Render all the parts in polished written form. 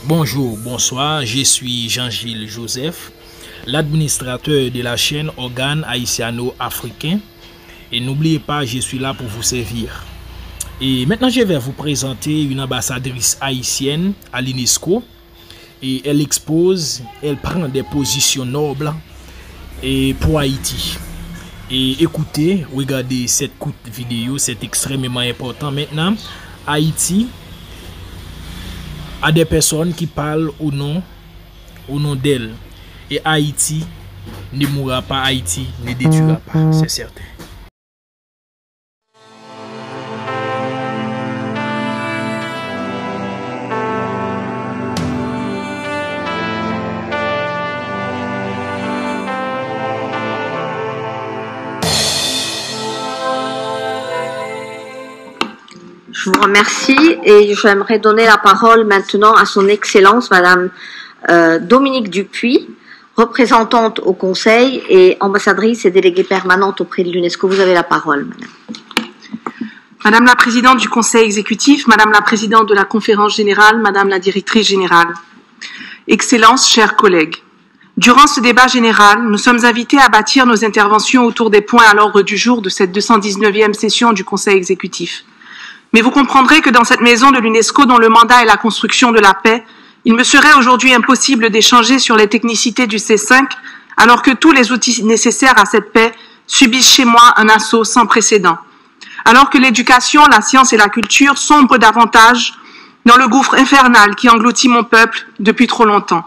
Bonjour, bonsoir, je suis Jean-Gilles Joseph, l'administrateur de la chaîne Organes Haïtiano-Africains. Et n'oubliez pas, je suis là pour vous servir. Et maintenant, je vais vous présenter une ambassadrice haïtienne à l'UNESCO. Et elle expose, elle prend des positions nobles et pour Haïti. Et écoutez, regardez cette courte vidéo, c'est extrêmement important. Maintenant, Haïti a des personnes qui parlent au nom d'elle. Et Haïti ne mourra pas, Haïti ne détruira pas, c'est certain. Je vous remercie et j'aimerais donner la parole maintenant à son Excellence, Madame Dominique Dupuis, représentante au Conseil et ambassadrice et déléguée permanente auprès de l'UNESCO. Vous avez la parole, Madame. Madame la Présidente du Conseil exécutif, Madame la Présidente de la Conférence générale, Madame la Directrice générale. Excellences, chers collègues, durant ce débat général, nous sommes invités à bâtir nos interventions autour des points à l'ordre du jour de cette 219e session du Conseil exécutif. Mais vous comprendrez que dans cette maison de l'UNESCO dont le mandat est la construction de la paix, il me serait aujourd'hui impossible d'échanger sur les technicités du C5 alors que tous les outils nécessaires à cette paix subissent chez moi un assaut sans précédent. Alors que l'éducation, la science et la culture sombrent davantage dans le gouffre infernal qui engloutit mon peuple depuis trop longtemps.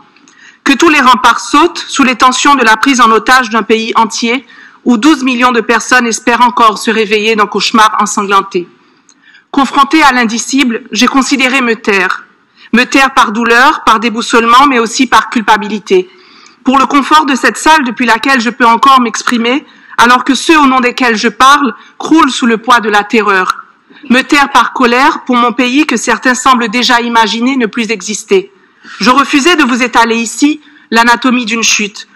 Que tous les remparts sautent sous les tensions de la prise en otage d'un pays entier où 12 millions de personnes espèrent encore se réveiller d'un cauchemar ensanglanté. Confronté à l'indicible, j'ai considéré me taire. Me taire par douleur, par déboussolement, mais aussi par culpabilité. Pour le confort de cette salle depuis laquelle je peux encore m'exprimer, alors que ceux au nom desquels je parle croulent sous le poids de la terreur. Me taire par colère pour mon pays que certains semblent déjà imaginer ne plus exister. Je refusais de vous étaler ici l'anatomie d'une chute.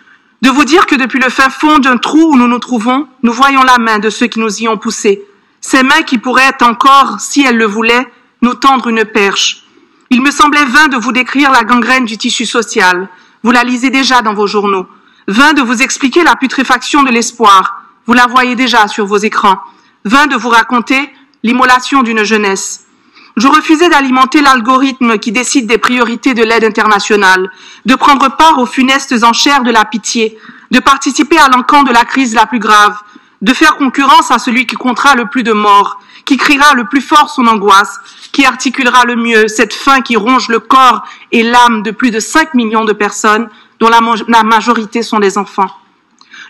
De vous dire que depuis le fin fond d'un trou où nous nous trouvons, nous voyons la main de ceux qui nous y ont poussés. Ces mains qui pourraient encore, si elles le voulaient, nous tendre une perche. Il me semblait vain de vous décrire la gangrène du tissu social. Vous la lisez déjà dans vos journaux. Vain de vous expliquer la putréfaction de l'espoir. Vous la voyez déjà sur vos écrans. Vain de vous raconter l'immolation d'une jeunesse. Je refusais d'alimenter l'algorithme qui décide des priorités de l'aide internationale, de prendre part aux funestes enchères de la pitié, de participer à l'encan de la crise la plus grave, de faire concurrence à celui qui comptera le plus de morts, qui criera le plus fort son angoisse, qui articulera le mieux cette faim qui ronge le corps et l'âme de plus de 5 millions de personnes, dont la majorité sont des enfants.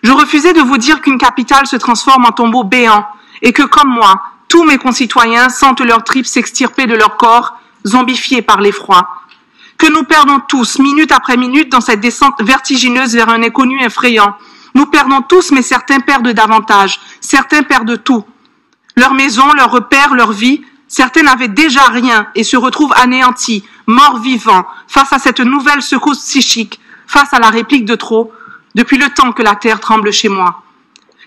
Je refusais de vous dire qu'une capitale se transforme en tombeau béant et que, comme moi, tous mes concitoyens sentent leurs tripes s'extirper de leur corps, zombifiés par l'effroi. Que nous perdons tous, minute après minute, dans cette descente vertigineuse vers un inconnu effrayant. Nous perdons tous, mais certains perdent davantage. Certains perdent tout. Leur maison, leurs repères, leur vie. Certains n'avaient déjà rien et se retrouvent anéantis, morts vivants, face à cette nouvelle secousse psychique, face à la réplique de trop, depuis le temps que la terre tremble chez moi.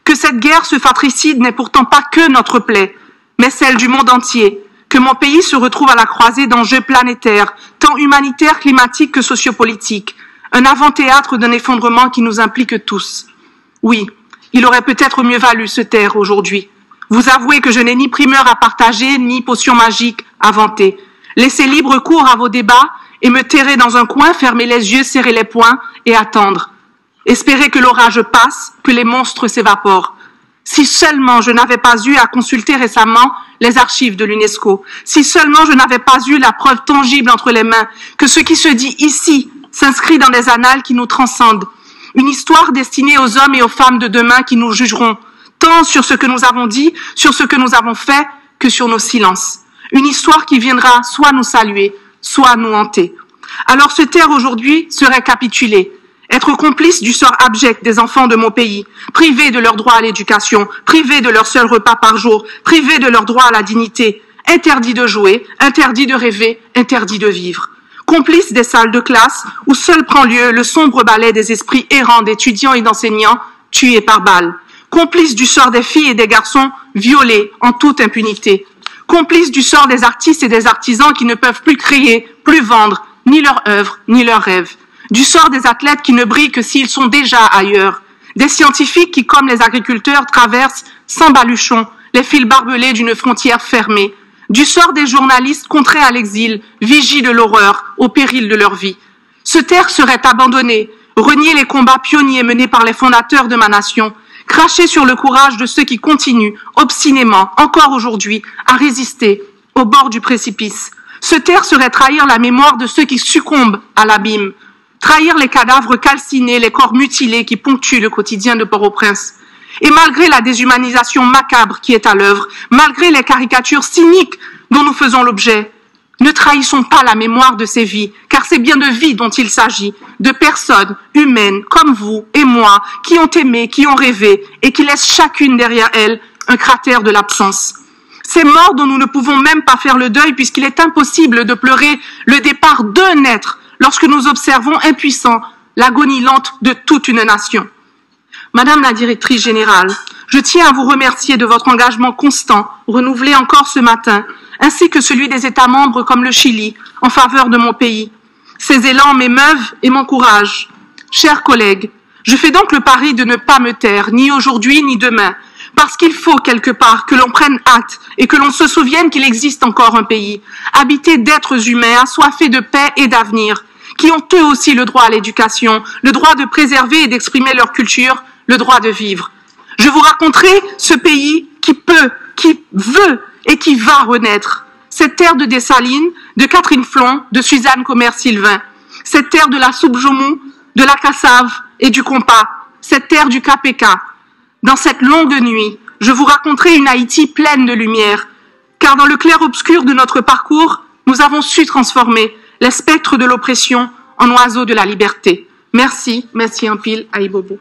Que cette guerre, ce fratricide n'est pourtant pas que notre plaie, mais celle du monde entier. Que mon pays se retrouve à la croisée d'enjeux planétaires, tant humanitaires, climatiques que sociopolitiques. Un avant-théâtre d'un effondrement qui nous implique tous. Oui, il aurait peut-être mieux valu se taire aujourd'hui. Vous avouez que je n'ai ni primeur à partager, ni potion magique à vanter. Laissez libre cours à vos débats et me terrer dans un coin, fermer les yeux, serrer les poings et attendre. Espérer que l'orage passe, que les monstres s'évaporent. Si seulement je n'avais pas eu à consulter récemment les archives de l'UNESCO, si seulement je n'avais pas eu la preuve tangible entre les mains que ce qui se dit ici s'inscrit dans des annales qui nous transcendent. Une histoire destinée aux hommes et aux femmes de demain qui nous jugeront, tant sur ce que nous avons dit, sur ce que nous avons fait, que sur nos silences. Une histoire qui viendra soit nous saluer, soit nous hanter. Alors se taire aujourd'hui serait capituler, être complice du sort abject des enfants de mon pays, privés de leur droit à l'éducation, privés de leur seul repas par jour, privés de leur droit à la dignité, interdits de jouer, interdits de rêver, interdits de vivre. Complice des salles de classe où seul prend lieu le sombre ballet des esprits errants d'étudiants et d'enseignants tués par balles. Complice du sort des filles et des garçons violés en toute impunité. Complice du sort des artistes et des artisans qui ne peuvent plus créer, plus vendre, ni leur œuvre, ni leurs rêves. Du sort des athlètes qui ne brillent que s'ils sont déjà ailleurs. Des scientifiques qui, comme les agriculteurs, traversent sans baluchon les fils barbelés d'une frontière fermée. Du sort des journalistes contraints à l'exil, vigies de l'horreur, au péril de leur vie. Se taire serait abandonner, renier les combats pionniers menés par les fondateurs de ma nation, cracher sur le courage de ceux qui continuent, obstinément, encore aujourd'hui, à résister au bord du précipice. Se taire serait trahir la mémoire de ceux qui succombent à l'abîme, trahir les cadavres calcinés, les corps mutilés qui ponctuent le quotidien de Port-au-Prince. Et malgré la déshumanisation macabre qui est à l'œuvre, malgré les caricatures cyniques dont nous faisons l'objet, ne trahissons pas la mémoire de ces vies, car c'est bien de vies dont il s'agit, de personnes humaines comme vous et moi, qui ont aimé, qui ont rêvé, et qui laissent chacune derrière elles un cratère de l'absence. Ces morts dont nous ne pouvons même pas faire le deuil, puisqu'il est impossible de pleurer le départ d'un être lorsque nous observons impuissants l'agonie lente de toute une nation. Madame la directrice générale, je tiens à vous remercier de votre engagement constant, renouvelé encore ce matin, ainsi que celui des États membres comme le Chili, en faveur de mon pays. Ces élans m'émeuvent et m'encouragent. Chers collègues, je fais donc le pari de ne pas me taire, ni aujourd'hui ni demain, parce qu'il faut quelque part que l'on prenne acte et que l'on se souvienne qu'il existe encore un pays, habité d'êtres humains, assoiffés de paix et d'avenir, qui ont eux aussi le droit à l'éducation, le droit de préserver et d'exprimer leur culture, le droit de vivre. Je vous raconterai ce pays qui peut, qui veut et qui va renaître. Cette terre de Dessalines, de Catherine Flon, de Suzanne Comer-Sylvain. Cette terre de la soupe Jomou, de la cassave et du compas. Cette terre du KPK. Dans cette longue nuit, je vous raconterai une Haïti pleine de lumière. Car dans le clair-obscur de notre parcours, nous avons su transformer les spectres de l'oppression en oiseaux de la liberté. Merci, merci en pile, Aïbobo.